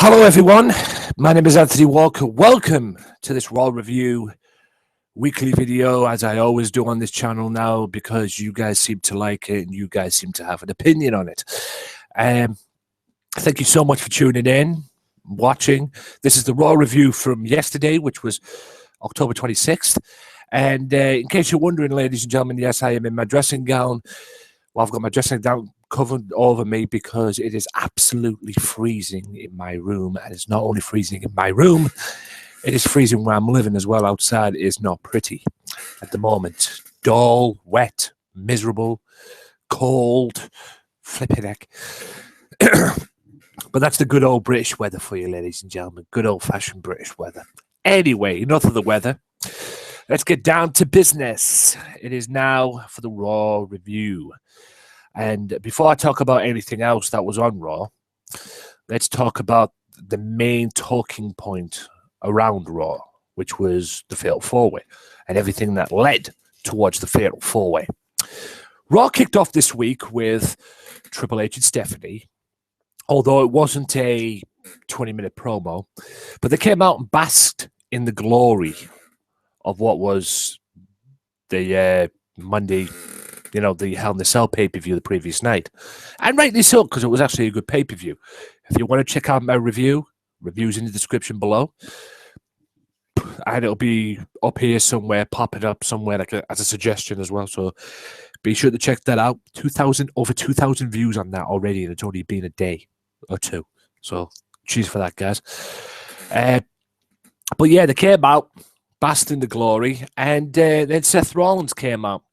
Hello everyone, my name is Anthony Walker. Welcome to this Raw Review weekly video, as I always do on this channel now, because you guys seem to like it and you guys seem to have an opinion on it. Thank you so much for tuning in, watching. This is the Raw Review from yesterday, which was October 26th. And in case you're wondering, ladies and gentlemen, yes, I am in my dressing gown. Well, I've got my dressing gown covered over me because it is absolutely freezing in my room. And it's not only freezing in my room, it is freezing where I'm living as well. Outside is not pretty at the moment. Dull, wet, miserable, cold, flipping heck. But that's the good old British weather for you, ladies and gentlemen. Good old-fashioned British weather. Anyway, enough of the weather. Let's get down to business. It is now for the Raw Review. And before I talk about anything else that was on Raw, let's talk about the main talking point around Raw, which was the Fatal 4-Way and everything that led towards the Fatal 4-Way. Raw kicked off this week with Triple H and Stephanie, although it wasn't a 20-minute promo, but they came out and basked in the glory of what was the Monday, the Hell in a Cell pay-per-view the previous night. And rightly so, because it was actually a good pay-per-view. If you want to check out my reviews in the description below. And it'll be up here somewhere, popping up somewhere like as a suggestion as well. So be sure to check that out. Over 2,000 views on that already, and it's only been a day or two. So cheers for that, guys. But yeah, they came out, basked in the glory, and then Seth Rollins came out.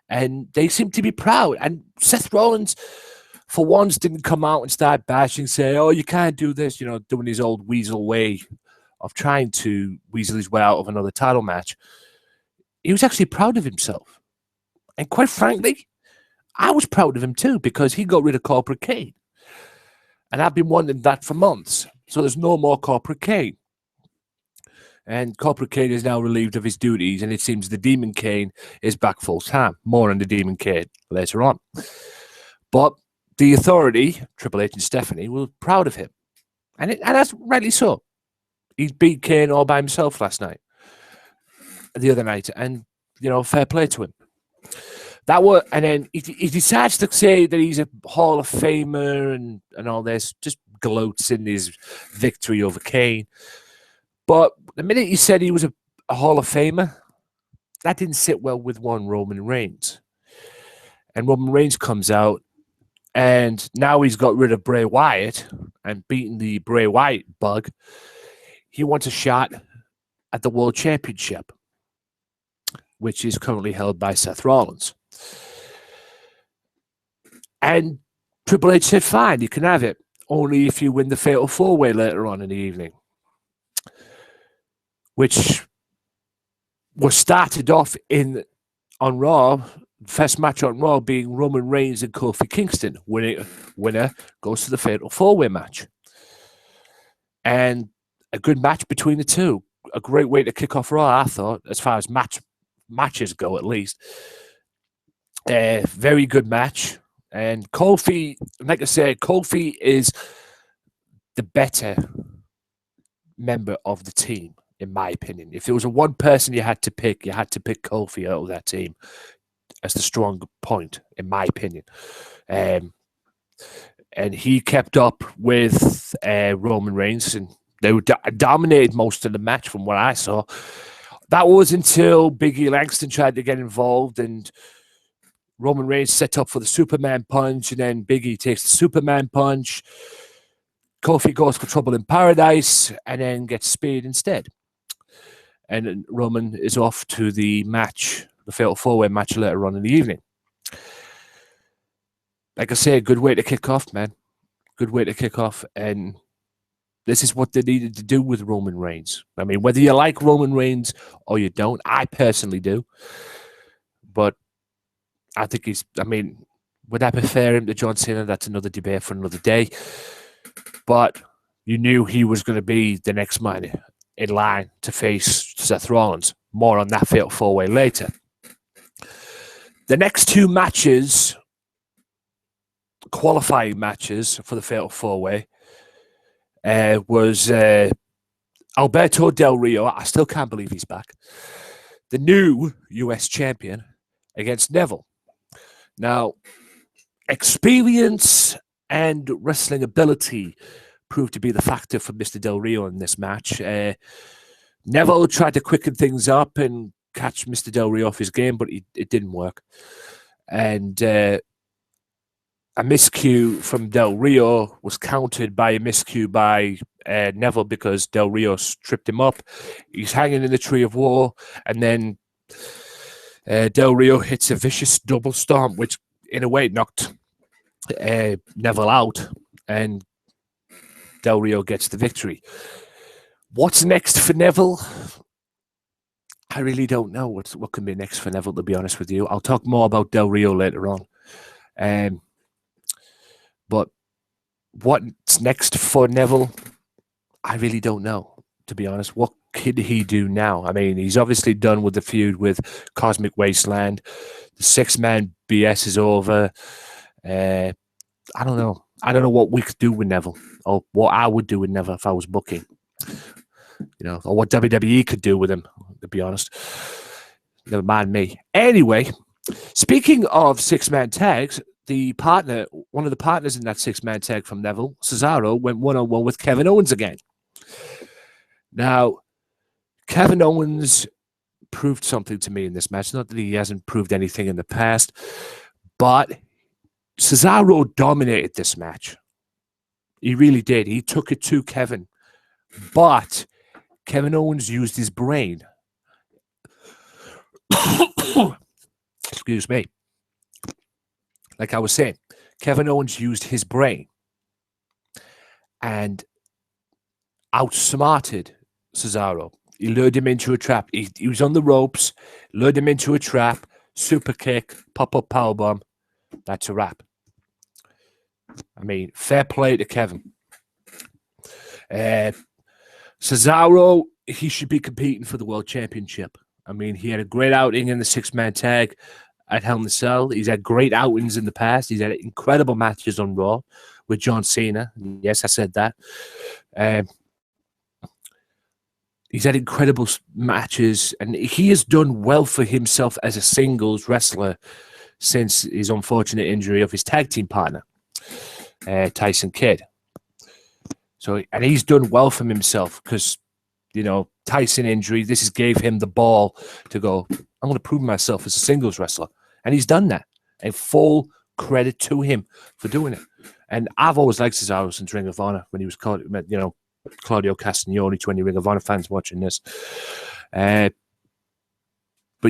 And they seemed to be proud. And Seth Rollins, for once, didn't come out and start bashing, say, oh, you can't do this, doing his old weasel way of trying to weasel his way out of another title match. He was actually proud of himself. And quite frankly, I was proud of him too, because he got rid of Corporate Kane. And I've been wanting that for months. So there's no more Corporate Kane. And Corporate Kane is now relieved of his duties, and it seems the Demon Kane is back full time. More on the Demon Kane later on. But the Authority, Triple H and Stephanie, were proud of him. And that's rightly so. He beat Kane all by himself the other night, and, fair play to him. And then he decides to say that he's a Hall of Famer and all this, just gloats in his victory over Kane. But the minute he said he was a Hall of Famer, that didn't sit well with one Roman Reigns. And Roman Reigns comes out, and now he's got rid of Bray Wyatt and beaten the Bray Wyatt bug. He wants a shot at the World Championship, which is currently held by Seth Rollins. And Triple H said, fine, you can have it, only if you win the Fatal 4-Way later on in the evening. Which was started off on Raw, first match on Raw being Roman Reigns and Kofi Kingston. Winner goes to the Fatal 4-Way match. And a good match between the two. A great way to kick off Raw, I thought, as far as matches go, at least. Very good match. And Kofi, like I said, Kofi is the better member of the team, in my opinion. If there was one person you had to pick Kofi out of that team as the strong point, in my opinion. And he kept up with Roman Reigns, and they dominated most of the match from what I saw. That was until Big E Langston tried to get involved, and Roman Reigns set up for the Superman punch, and then Big E takes the Superman punch. Kofi goes for Trouble in Paradise, and then gets speared instead. And Roman is off to the match, the Fatal 4-Way match later on in the evening. Like I say, good way to kick off, man. Good way to kick off. And this is what they needed to do with Roman Reigns. I mean, whether you like Roman Reigns or you don't, I personally do. But I think would I prefer him to John Cena? That's another debate for another day. But you knew he was going to be the next man in line to face Seth Rollins. More on that Fatal 4-Way later. The next two matches, qualifying matches for the Fatal 4-Way, was Alberto Del Rio. I still can't believe he's back. The new US champion against Neville. Now, experience and wrestling ability proved to be the factor for Mr. Del Rio in this match. Neville tried to quicken things up and catch Mr. Del Rio off his game, but it didn't work. And a miscue from Del Rio was countered by a miscue by Neville because Del Rio tripped him up. He's hanging in the tree of woe, and then Del Rio hits a vicious double stomp, which in a way knocked Neville out, and Del Rio gets the victory. What's next for Neville? I really don't know what can be next for Neville, to be honest with you. I'll talk more about Del Rio later on. But what's next for Neville? I really don't know, to be honest. What could he do now? I mean, he's obviously done with the feud with Cosmic Wasteland. The six-man BS is over. I don't know. I don't know what we could do with Neville, or what I would do with Neville if I was booking. You know, or what WWE could do with him, to be honest. Never mind me. Anyway, speaking of six-man tags, one of the partners in that six-man tag from Neville, Cesaro, went one-on-one with Kevin Owens again. Now, Kevin Owens proved something to me in this match. Not that he hasn't proved anything in the past, but Cesaro dominated this match. He really did. He took it to Kevin. But Kevin Owens used his brain. Excuse me. Like I was saying, Kevin Owens used his brain and outsmarted Cesaro. He lured him into a trap. He was on the ropes, lured him into a trap, super kick, pop-up powerbomb. That's a wrap. I mean, fair play to Kevin. Cesaro, he should be competing for the World Championship. I mean, he had a great outing in the six-man tag at Hell in a Cell. He's had great outings in the past. He's had incredible matches on Raw with John Cena. Yes, I said that. He's had incredible matches, and he has done well for himself as a singles wrestler since his unfortunate injury of his tag team partner, Tyson Kidd. So, and he's done well for himself because, you know, Tyson injury, this gave him the ball to go, I'm going to prove myself as a singles wrestler. And he's done that. And full credit to him for doing it. And I've always liked Cesaro since Ring of Honor when he was called, you know, Claudio Castagnoli to any Ring of Honor fans watching this. But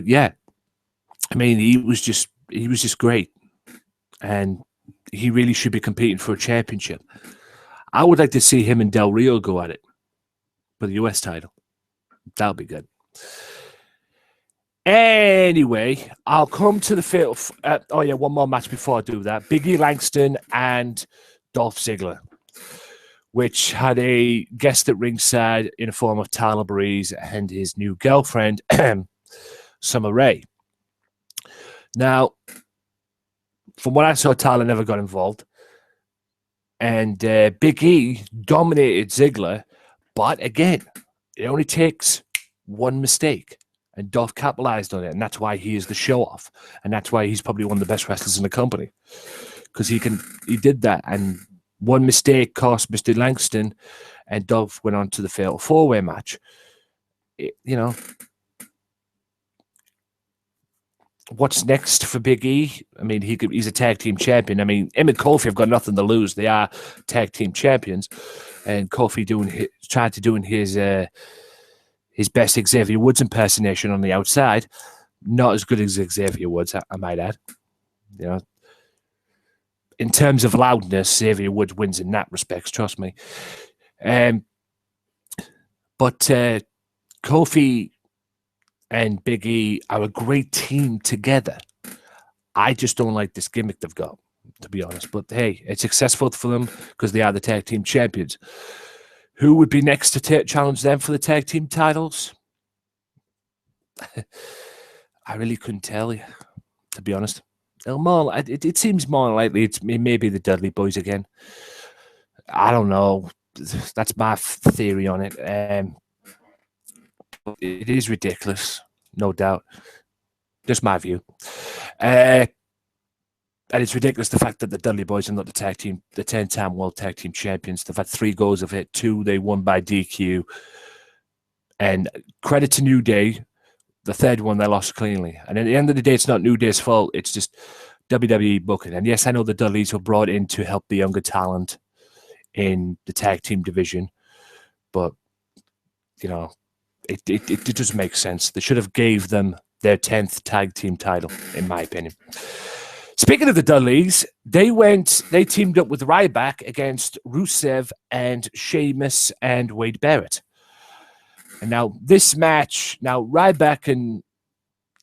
yeah, I mean, he was just great. And he really should be competing for a championship. I would like to see him and Del Rio go at it for the US title. That'll be good. Anyway, I'll come to the field. One more match before I do that. Big E Langston and Dolph Ziggler, which had a guest at ringside in the form of Tyler Breeze and his new girlfriend, Summer Rae. Now, from what I saw, Tyler never got involved. And Big E dominated Ziggler. But again, it only takes one mistake. And Dolph capitalized on it. And that's why he is the show-off. And that's why he's probably one of the best wrestlers in the company. Because he did that. And one mistake cost Mr. Langston. And Dolph went on to the fatal four-way match. You know, what's next for Big E? I mean, he's a tag team champion. I mean, him and Kofi have got nothing to lose. They are tag team champions. And Kofi tried to do his best Xavier Woods impersonation on the outside. Not as good as Xavier Woods, I might add. You know, in terms of loudness, Xavier Woods wins in that respect, trust me. But Kofi and Big E are a great team together. I just don't like this gimmick they've got, to be honest. But hey, it's successful for them because they are the tag team champions. Who would be next to challenge them for the tag team titles? I really couldn't tell you, to be honest. It seems more likely it may be the Dudley Boyz again. I don't know. That's my theory on it. It is ridiculous, no doubt. Just my view. And it's ridiculous the fact that the Dudley Boyz are not the 10-time World Tag Team Champions. They've had 3 goals of it, 2 they won by DQ. And credit to New Day, the 3rd one they lost cleanly. And at the end of the day, it's not New Day's fault. It's just WWE booking. And yes, I know the Dudleys were brought in to help the younger talent in the tag team division, but you know, it doesn't make sense. They should have gave them their 10th tag team title, in my opinion. Speaking of the Dudleys, they teamed up with Ryback against Rusev and Sheamus and Wade Barrett. And now this match, Ryback and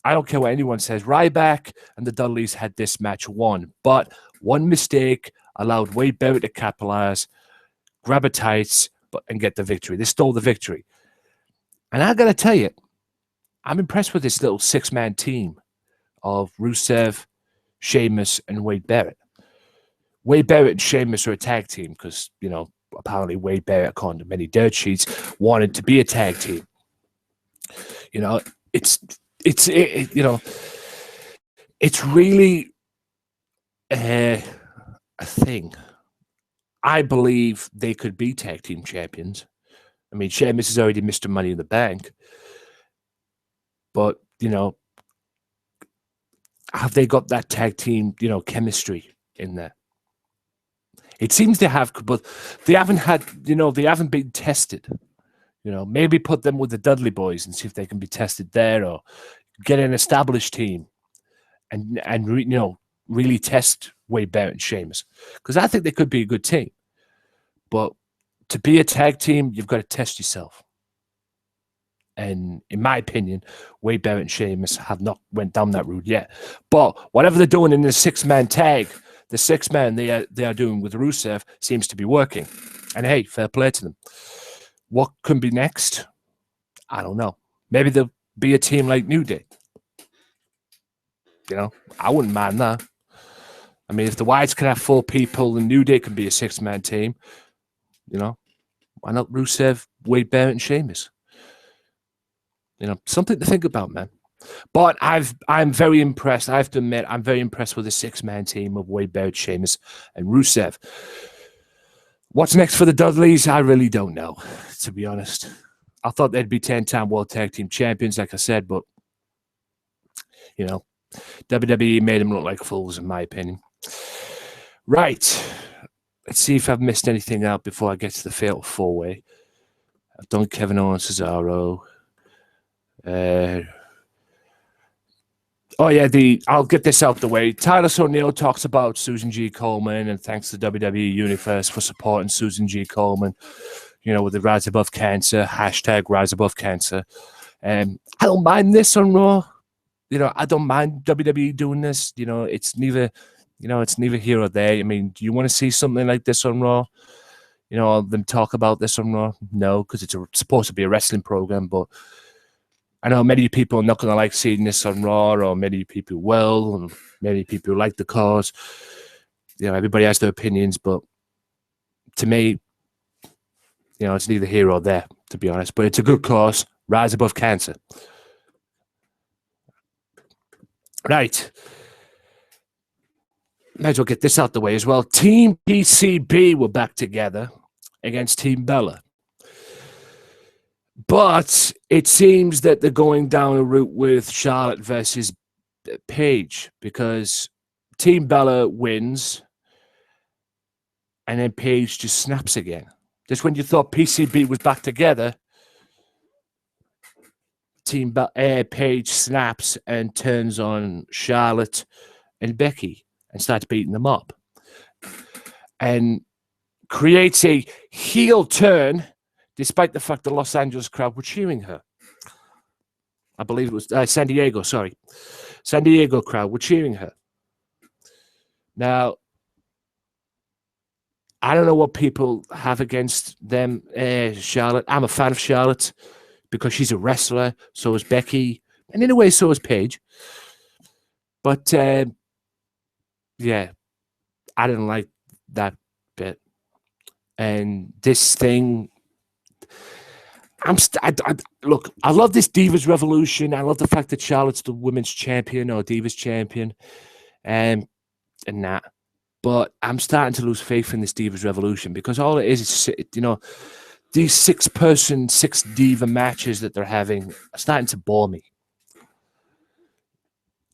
I don't care what anyone says, Ryback and the Dudleys had this match won, but one mistake allowed Wade Barrett to capitalize, grab a tights, and get the victory. They stole the victory. And I got to tell you, I'm impressed with this little 6-man team of Rusev, Sheamus, and Wade Barrett. Wade Barrett and Sheamus are a tag team because, you know, apparently Wade Barrett, according to many dirt sheets, wanted to be a tag team. You know, it's really a thing. I believe they could be tag team champions. I mean, Sheamus is already Mr. Money in the Bank. But, you know, have they got that tag team, you know, chemistry in there? It seems they have, but they haven't had, you know, they haven't been tested. You know, maybe put them with the Dudley Boyz and see if they can be tested there, or get an established team and you know, really test Wade Barrett and Sheamus, because I think they could be a good team. But to be a tag team, you've got to test yourself. And in my opinion, Wade Barrett and Sheamus have not went down that route yet. But whatever they're doing in the 6-man tag, the 6-man they are doing with Rusev seems to be working. And hey, fair play to them. What could be next? I don't know. Maybe they'll be a team like New Day. You know, I wouldn't mind that. I mean, if the Wyatts can have 4 people and New Day can be a 6-man team, you know, why not Rusev, Wade Barrett, and Sheamus? You know, something to think about, man. But I'm very impressed. I have to admit, I'm very impressed with the 6-man team of Wade Barrett, Sheamus, and Rusev. What's next for the Dudleys? I really don't know, to be honest. I thought they'd be 10-time World Tag Team Champions, like I said, but, you know, WWE made them look like fools, in my opinion. Right. Let's see if I've missed anything out before I get to the Fatal 4-Way. I've done Kevin Owens, Cesaro. Oh, yeah, I'll get this out the way. Titus O'Neil talks about Susan G. Komen and thanks to WWE Universe for supporting Susan G. Komen, you know, with the Rise Above Cancer, hashtag Rise Above Cancer. I don't mind this on Raw. You know, I don't mind WWE doing this. You know, it's neither here or there. I mean, do you want to see something like this on Raw? You know, them talk about this on Raw? No, because it's supposed to be a wrestling program, but I know many people are not going to like seeing this on Raw, or many people will, and many people like the cause. You know, everybody has their opinions, but to me, you know, it's neither here or there, to be honest. But it's a good cause. Rise Above Cancer. Right. Might as well get this out the way as well. Team PCB were back together against Team Bella. But it seems that they're going down a route with Charlotte versus Paige, because Team Bella wins and then Paige just snaps again. Just when you thought PCB was back together, Paige snaps and turns on Charlotte and Becky and starts beating them up. And creates a heel turn, despite the fact the Los Angeles crowd were cheering her. I believe it was San Diego, sorry. San Diego crowd were cheering her. Now, I don't know what people have against them, Charlotte. I'm a fan of Charlotte because she's a wrestler. So is Becky. And in a way, so is Paige. But, yeah, I didn't like that bit. And this thing, look, I love this Divas Revolution. I love the fact that Charlotte's the women's champion or Divas champion, and that. But I'm starting to lose faith in this Divas Revolution because all it is, you know, these 6-person, 6 diva matches that they're having are starting to bore me.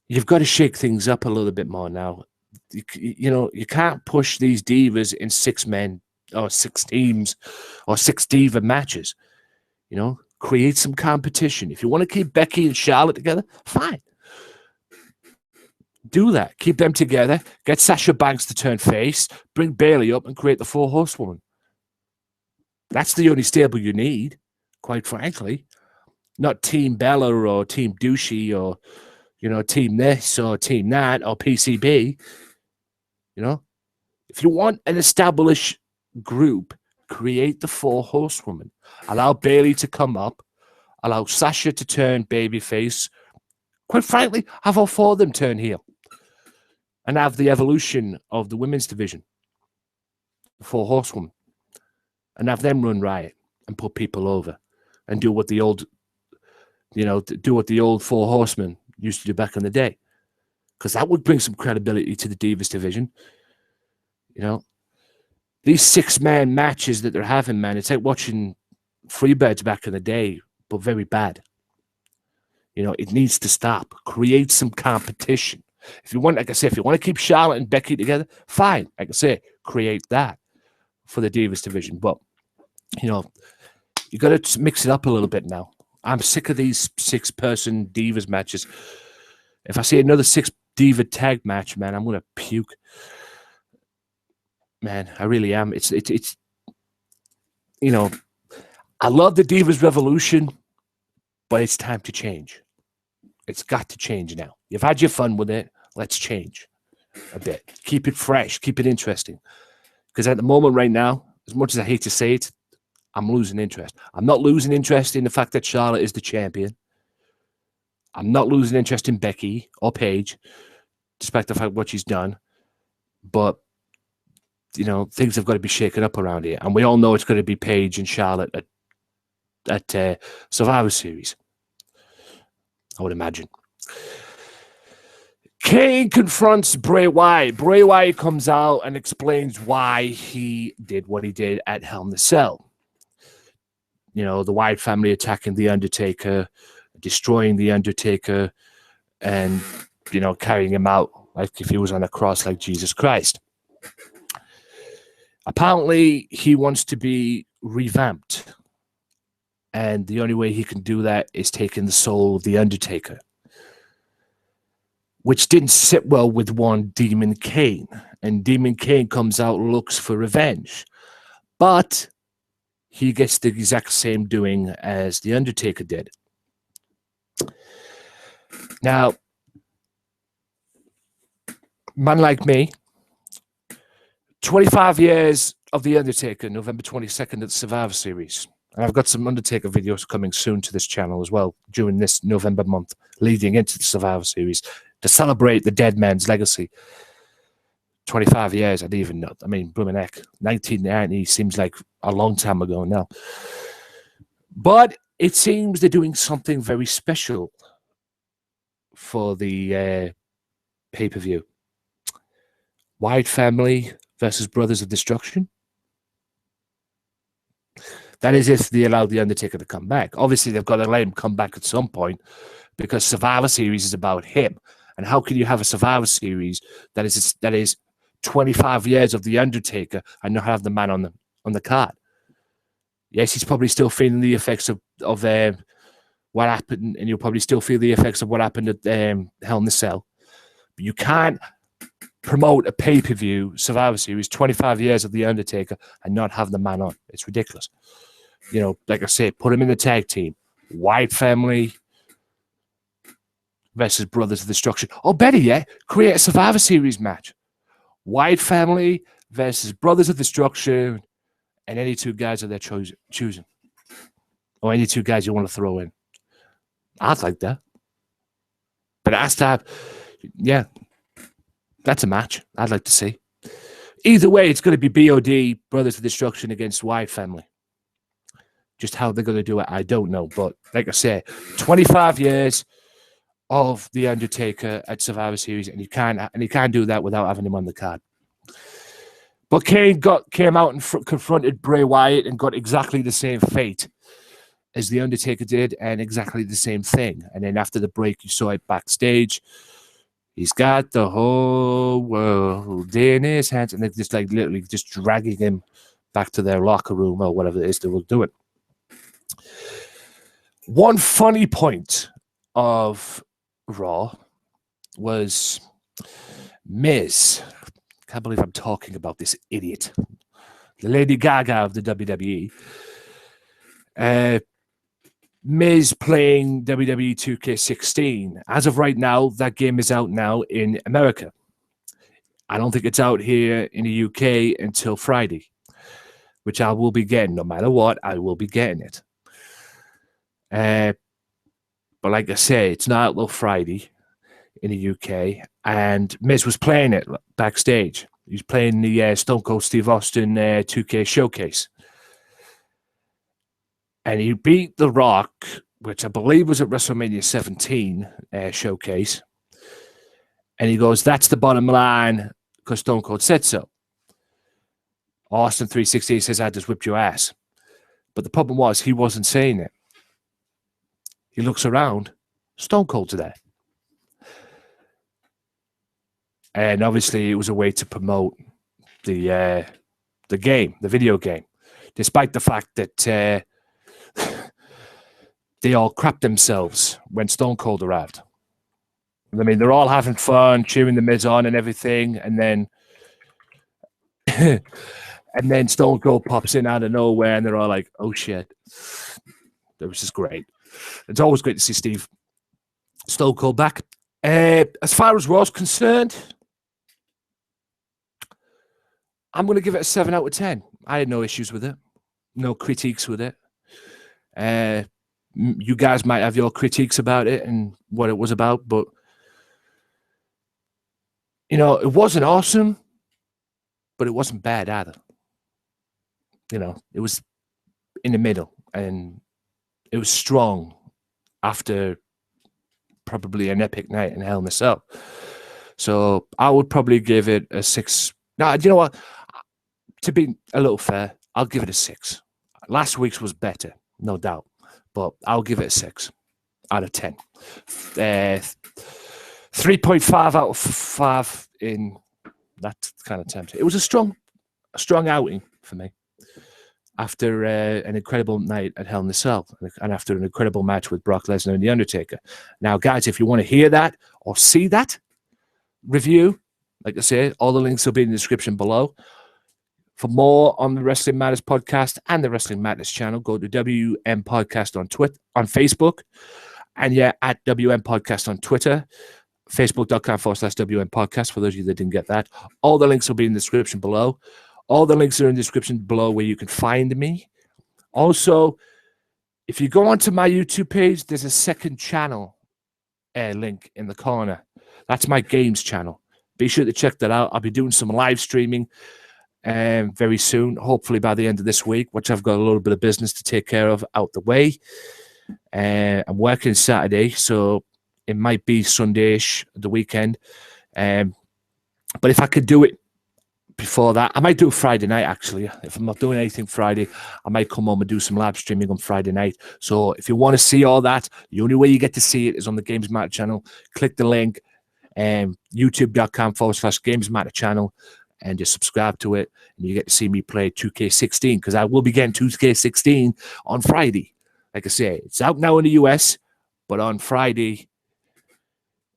You've got to shake things up a little bit more now. You know, you can't push these divas in 6 men or 6 teams or 6 diva matches. You know, create some competition. If you want to keep Becky and Charlotte together, fine. Do that. Keep them together. Get Sasha Banks to turn face. Bring Bayley up and create the 4 horsewoman. That's the only stable you need, quite frankly. Not Team Bella or Team Douchey or, you know, Team this or Team that or PCB. You know, if you want an established group, create the 4 horsewomen. Allow Bayley to come up. Allow Sasha to turn babyface. Quite frankly, have all 4 of them turn heel. And have the evolution of the women's division, the 4 horsewomen, and have them run riot and put people over, and do what the old, you know, do what the old 4 horsemen used to do back in the day, because that would bring some credibility to the Divas division. You know, these 6-man matches that they're having, man, it's like watching Freebirds back in the day, but very bad. You know, it needs to stop. Create some competition. If you want, like I say, if you want to keep Charlotte and Becky together, fine. Like I say, create that for the Divas division. But, you know, you got to mix it up a little bit now. I'm sick of these 6-person Divas matches. If I see another 6 Diva tag match, man, I'm going to puke. Man, I really am. It's you know, I love the Divas Revolution, but it's time to change. It's got to change now. You've had your fun with it. Let's change a bit. Keep it fresh. Keep it interesting. Because at the moment right now, as much as I hate to say it, I'm losing interest. I'm not losing interest in the fact that Charlotte is the champion. I'm not losing interest in Becky or Paige, despite the fact what she's done. But, you know, things have got to be shaken up around here. And we all know it's going to be Paige and Charlotte at Survivor Series, I would imagine. Kane confronts Bray Wyatt. Bray Wyatt comes out and explains why he did what he did at Hell in a Cell. You know, the Wyatt family attacking The Undertaker, destroying The Undertaker, and, you know, carrying him out like if he was on a cross like Jesus Christ. Apparently, he wants to be revamped. And the only way he can do that is taking the soul of The Undertaker, which didn't sit well with one Demon Kane. And Demon Kane comes out and looks for revenge. But he gets the exact same doing as The Undertaker did. Now, man like me, 25 years of The Undertaker, November 22nd at the Survivor Series. And I've got some Undertaker videos coming soon to this channel as well during this November month leading into the Survivor Series to celebrate the dead man's legacy. 25 years, I didn't even know. I mean, blooming heck, 1990 seems like a long time ago now. But it seems they're doing something very special for the pay-per-view. Wyatt Family versus Brothers of Destruction. That is if they allow The Undertaker to come back. Obviously, they've got to let him come back at some point because Survivor Series is about him. And how can you have a Survivor Series that is 25 years of The Undertaker and not have the man on the card? Yes, he's probably still feeling the effects of what happened, and you'll probably still feel the effects of what happened at Hell in a Cell. But you can't promote a pay-per-view Survivor Series 25 years of The Undertaker and not have the man on. It's ridiculous. You know, like I said, put him in the tag team. Wyatt Family versus Brothers of Destruction. Or better yet, create a Survivor Series match. Wyatt Family versus Brothers of Destruction and any 2 guys that they're choosing. Or any 2 guys you want to throw in. I'd like that. But it has to have, yeah, that's a match I'd like to see. either way, it's going to be BOD, Brothers of Destruction, against Wyatt Family. Just how they're going to do it, I don't know. But like I say, 25 years of The Undertaker at Survivor Series, and you can't do that without having him on the card. But Kane came out and confronted Bray Wyatt and got exactly the same fate as The Undertaker did, and exactly the same thing. And then after the break, you saw it backstage. He's got the whole world in his hands, and they're just like literally just dragging him back to their locker room or whatever it is they will do it. One funny point of Raw was Miz. Can't believe I'm talking about this idiot. The Lady Gaga of the WWE. Miz playing WWE 2K16. As of right now, that game is out now in America. I don't think it's out here in the UK until Friday, which I will be getting. No matter what, I will be getting it. But like I say, it's not out till Friday in the UK, and Miz was playing it backstage. He was playing the Stone Cold Steve Austin 2K showcase. And he beat The Rock, which I believe was at WrestleMania 17 showcase. And he goes, that's the bottom line because Stone Cold said so. Austin 360 says, I just whipped your ass. But the problem was he wasn't saying it. He looks around, Stone Cold's there. And obviously it was a way to promote the game, the video game, despite the fact that they all crapped themselves when Stone Cold arrived. I mean, they're all having fun, cheering the Miz on and everything, and then and then Stone Cold pops in out of nowhere, and they're all like, "Oh shit!" That was just great. It's always great to see Stone Cold back. As far as Raw's concerned, I'm going to give it a 7 out of 10. I had no issues with it, no critiques with it. You guys might have your critiques about it and what it was about, but you know, it wasn't awesome, but it wasn't bad either. You know, it was in the middle, and it was strong after probably an epic night in Hell in a Cell. So I would probably give it a 6. No, you know what? To be a little fair, I'll give it a 6. Last week's was better, no doubt, but I'll give it a 6 out of 10. 3.5 out of 5 in that kind of terms. It was a strong outing for me after an incredible night at Hell in a Cell and after an incredible match with Brock Lesnar and The Undertaker. Now, guys, if you want to hear that or see that review, like I say, all the links will be in the description below. For more on the Wrestling Matters podcast and the Wrestling Matters channel, go to WM Podcast on Facebook, and at WM Podcast on Twitter, facebook.com/WM Podcast, for those of you that didn't get that. All the links will be in the description below. All the links are in the description below where you can find me. Also, if you go onto my YouTube page, there's a second channel link in the corner. That's my games channel. Be sure to check that out. I'll be doing some live streaming very soon, hopefully by the end of this week, which I've got a little bit of business to take care of out the way. I'm working Saturday, so it might be Sunday-ish, the weekend. But if I could do it before that, I might do Friday night, actually. If I'm not doing anything Friday, I might come home and do some live streaming on Friday night. So if you want to see all that, the only way you get to see it is on the Games Matter channel. Click the link, youtube.com/Games Matter channel, and just subscribe to it, and you get to see me play 2K16, because I will be getting 2K16 on Friday. Like I say, it's out now in the US, but on Friday,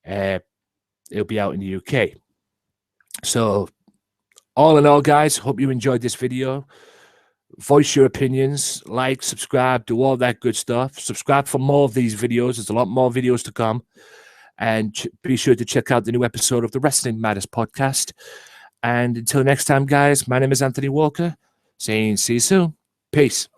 it'll be out in the UK. So, all in all, guys, hope you enjoyed this video. Voice your opinions, like, subscribe, do all that good stuff. Subscribe for more of these videos. There's a lot more videos to come. And be sure to check out the new episode of the Wrestling Matters podcast. And until next time, guys, my name is Anthony Walker, saying see you soon. Peace.